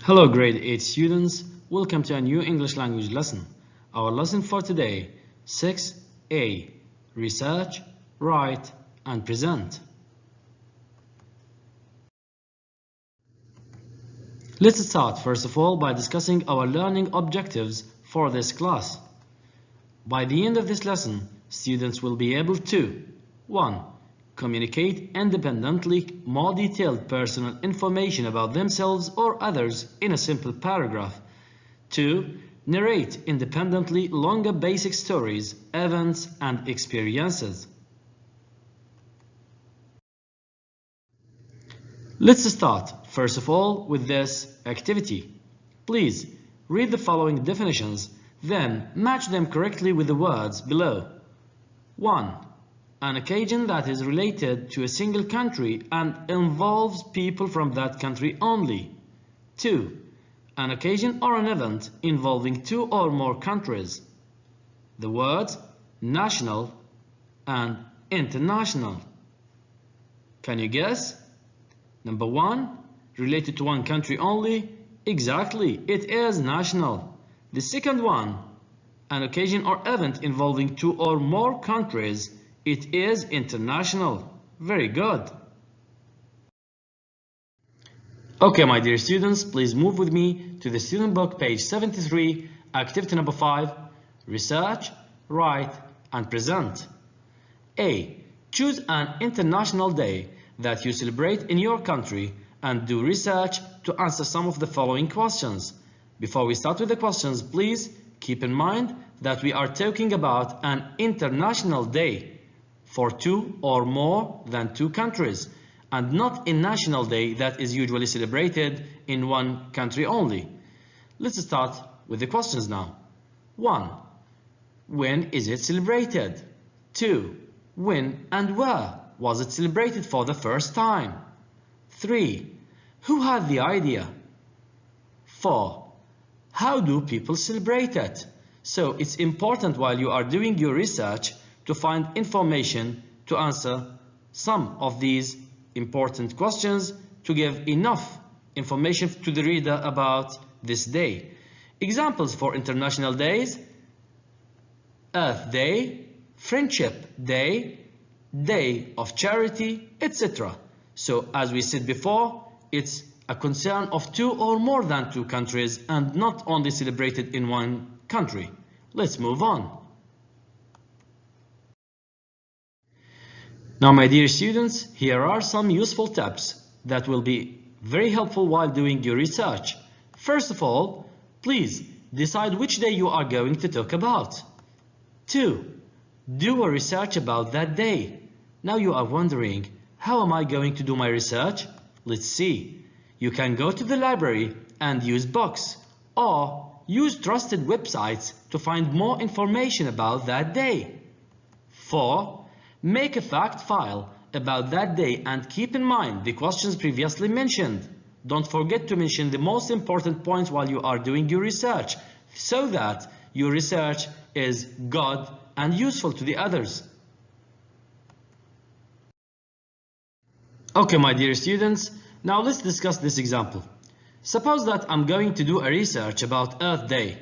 Hello grade 8 students, welcome to a new English language lesson. Our lesson for today, 6a, research, write and present. Let's start first of all by discussing our learning objectives for this class. By the end of this lesson, students will be able to 1. Communicate independently more detailed personal information about themselves or others in a simple paragraph. 2. Narrate independently longer basic stories, events, and experiences. Let's start, first of all, with this activity. Please read the following definitions, then match them correctly with the words below. 1. An occasion that is related to a single country and involves people from that country only. 2. An occasion or an event involving two or more countries. The words national and international. Can you guess? Number 1, related to one country only. Exactly, it is national. The second one, an occasion or event involving two or more countries. It is international. Very good. Okay, my dear students, please move with me to the student book, page 73, activity number 5, research, write, and present. A. Choose an international day that you celebrate in your country and do research to answer some of the following questions. Before we start with the questions, please keep in mind that we are talking about an international day for two or more than two countries, and not a national day that is usually celebrated in one country only. Let's start with the questions now. 1. When is it celebrated? 2. When and where was it celebrated for the first time? 3. Who had the idea? 4. How do people celebrate it? So it's important while you are doing your research to find information to answer some of these important questions to give enough information to the reader about this day. Examples for international days: Earth Day, Friendship Day, Day of Charity, etc. So as we said before, it's a concern of two or more than two countries and not only celebrated in one country. Let's move on. Now, my dear students, here are some useful tips that will be very helpful while doing your research. First of all, please decide which day you are going to talk about. 2. Do a research about that day. Now you are wondering, how am I going to do my research? Let's see. You can go to the library and use books, or use trusted websites to find more information about that day. 4. Make a fact file about that day and keep in mind the questions previously mentioned. Don't forget to mention the most important points while you are doing your research, so that your research is good and useful to the others. Okay, my dear students, now let's discuss this example. Suppose that I'm going to do a research about Earth Day.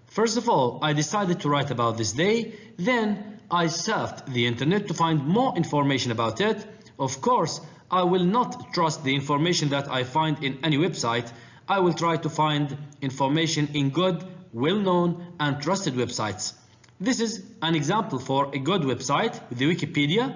First of all, I decided to write about this day, then I surfed the internet to find more information about it. Of course, I will not trust the information that I find in any website. I will try to find information in good, well-known and trusted websites. This is an example for a good website, the Wikipedia.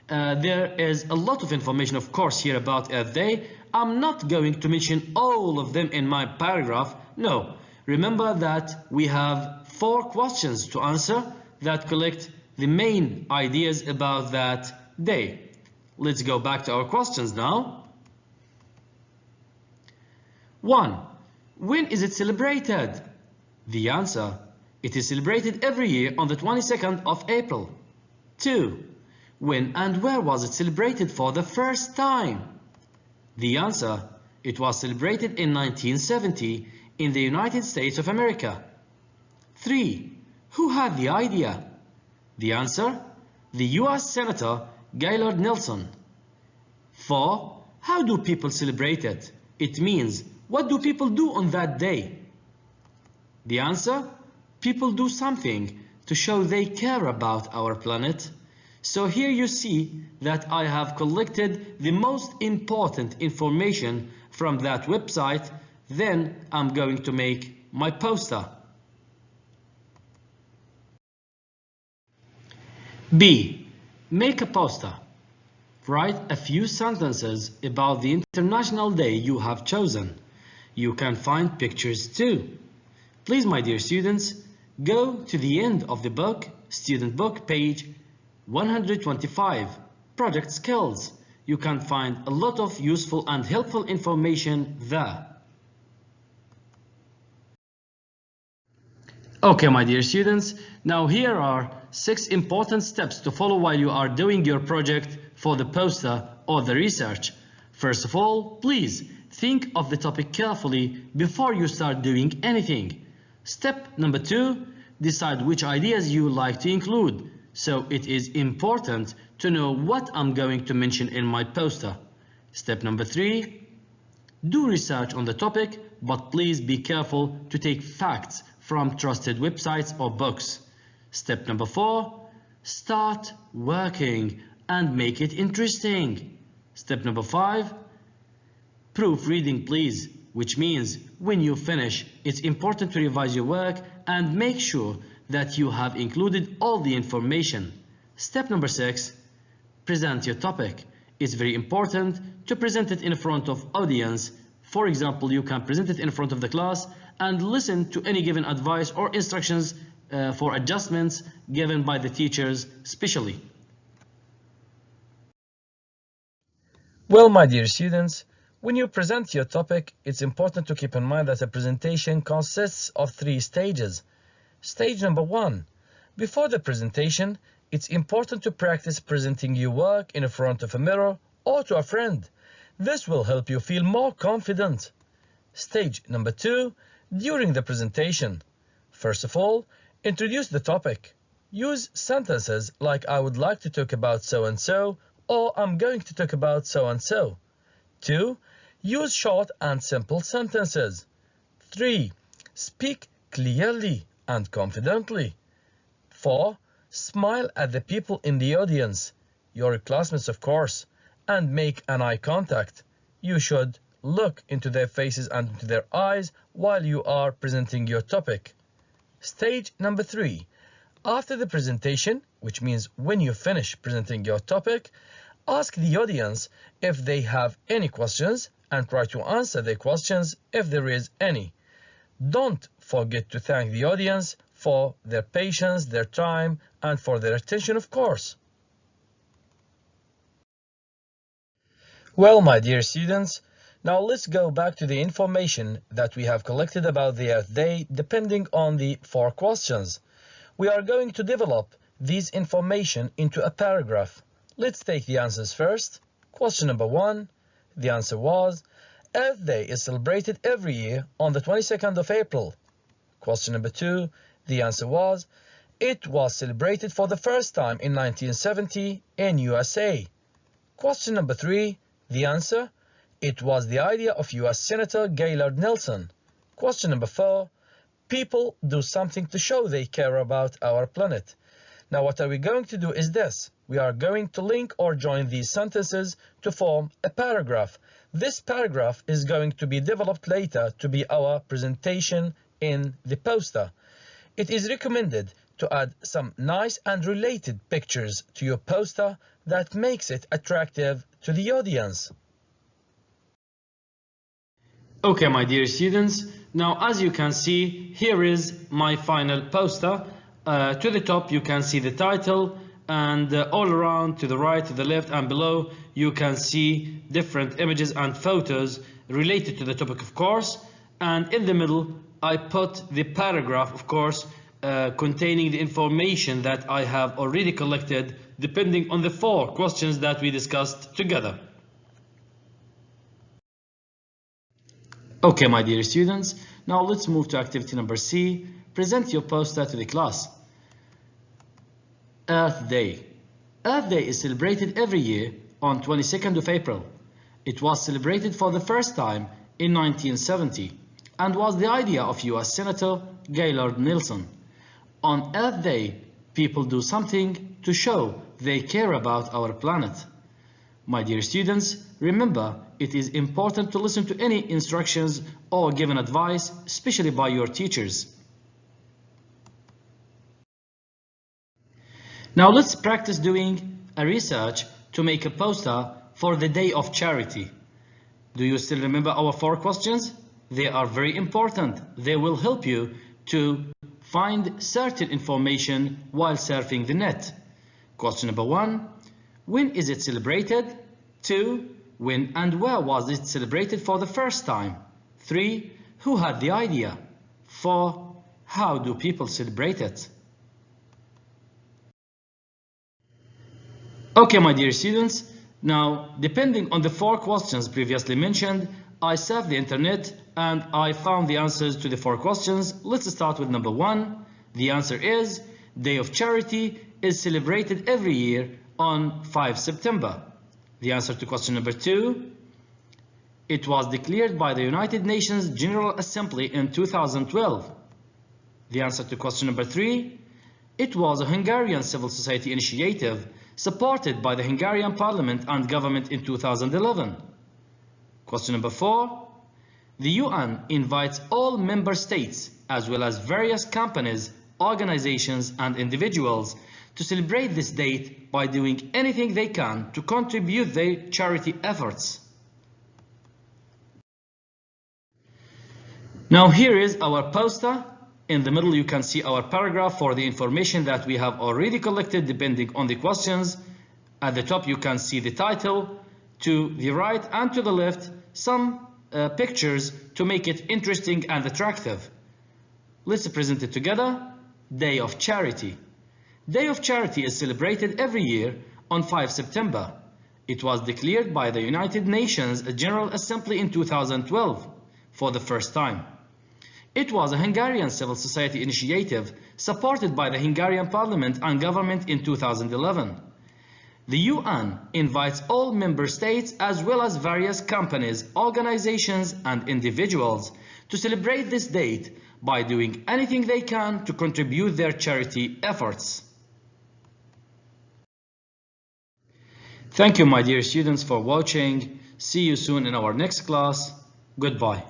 There is a lot of information, of course, here about Earth Day. I'm not going to mention all of them in my paragraph. No, remember that we have 4 questions to answer that collect the main ideas about that day. Let's go back to our questions now. 1. When is it celebrated? The answer: it is celebrated every year on the 22nd of April. 2. When and where was it celebrated for the first time? The answer: it was celebrated in 1970 in the United States of America. 3. Who had the idea? The answer: the US Senator Gaylord Nelson. 4. How do people celebrate it? It means, what do people do on that day? The answer? People do something to show they care about our planet. So here you see that I have collected the most important information from that website. Then I'm going to make my poster. B. Make a poster. Write a few sentences about the International Day you have chosen. You can find pictures too. Please, my dear students, go to the end of the book, student book, page 125, Project Skills. You can find a lot of useful and helpful information there. Okay, my dear students, now here are 6 important steps to follow while you are doing your project for the poster or the research. First of all, please think of the topic carefully before you start doing anything. Step number 2, decide which ideas you like to include. So it is important to know what I'm going to mention in my poster. Step number 3, do research on the topic, but please be careful to take facts from trusted websites or books. Step number 4, start working and make it interesting. Step number 5, proofreading please, which means when you finish, it's important to revise your work and make sure that you have included all the information. Step number 6, present your topic. It's very important to present it in front of audience. For example, you can present it in front of the class and listen to any given advice or instructions for adjustments given by the teachers specially. Well, my dear students, when you present your topic, it's important to keep in mind that a presentation consists of 3 stages. Stage number 1. Before the presentation, it's important to practice presenting your work in front of a mirror or to a friend. This will help you feel more confident. Stage number 2. During the presentation. First of all, introduce the topic. Use sentences like I would like to talk about so-and-so or I'm going to talk about so-and-so. 2. Use short and simple sentences. 3. Speak clearly and confidently. 4. Smile at the people in the audience, your classmates of course, and make an eye contact. You should look into their faces and into their eyes while you are presenting your topic. Stage number 3. After the presentation, which means when you finish presenting your topic, ask the audience if they have any questions and try to answer their questions if there is any. Don't forget to thank the audience for their patience, their time, and for their attention, of course. Well, my dear students, now let's go back to the information that we have collected about the Earth Day depending on the 4 questions. We are going to develop these information into a paragraph. Let's take the answers first. Question number 1, the answer was, Earth Day is celebrated every year on the 22nd of April. Question number 2, the answer was, it was celebrated for the first time in 1970 in USA. Question number 3, the answer, it was the idea of US Senator Gaylord Nelson. Question number 4, people do something to show they care about our planet. Now what are we going to do is this. We are going to link or join these sentences to form a paragraph. This paragraph is going to be developed later to be our presentation in the poster. It is recommended to add some nice and related pictures to your poster that makes it attractive to the audience. Okay, my dear students, now as you can see, here is my final poster. To the top you can see the title, and all around to the right, to the left and below you can see different images and photos related to the topic, of course, and in the middle I put the paragraph, of course, containing the information that I have already collected depending on the 4 questions that we discussed together. Okay, my dear students, now let's move to activity number C. Present your poster to the class. Earth Day. Earth Day is celebrated every year on 22nd of April. It was celebrated for the first time in 1970 and was the idea of US Senator Gaylord Nelson. On Earth Day, people do something to show they care about our planet. My dear students, remember, it is important to listen to any instructions or given advice, especially by your teachers. Now let's practice doing a research to make a poster for the Day of Charity. Do you still remember our 4 questions? They are very important. They will help you to find certain information while surfing the net. Question number 1. When is it celebrated? 2. When and where was it celebrated for the first time? 3. Who had the idea? 4. How do people celebrate it? Okay, my dear students, now depending on the 4 questions previously mentioned, I surfed the internet and I found the answers to the 4 questions. Let's start with number 1. The answer is Day of Charity is celebrated every year on 5 September. The answer to question number 2. It was declared by the United Nations General Assembly in 2012. The answer to question number 3. It was a Hungarian civil society initiative supported by the Hungarian Parliament and government in 2011. Question number 4. The UN invites all member states as well as various companies, organizations and individuals to celebrate this date by doing anything they can to contribute their charity efforts. Now here is our poster. In the middle you can see our paragraph for the information that we have already collected depending on the questions. At the top you can see the title. To the right and to the left some pictures to make it interesting and attractive. Let's present it together. Day of Charity. Day of Charity is celebrated every year on 5 September. It was declared by the United Nations General Assembly in 2012 for the first time. It was a Hungarian civil society initiative supported by the Hungarian Parliament and government in 2011. The UN invites all member states as well as various companies, organizations and individuals to celebrate this date by doing anything they can to contribute their charity efforts. Thank you, my dear students, for watching. See you soon in our next class. Goodbye.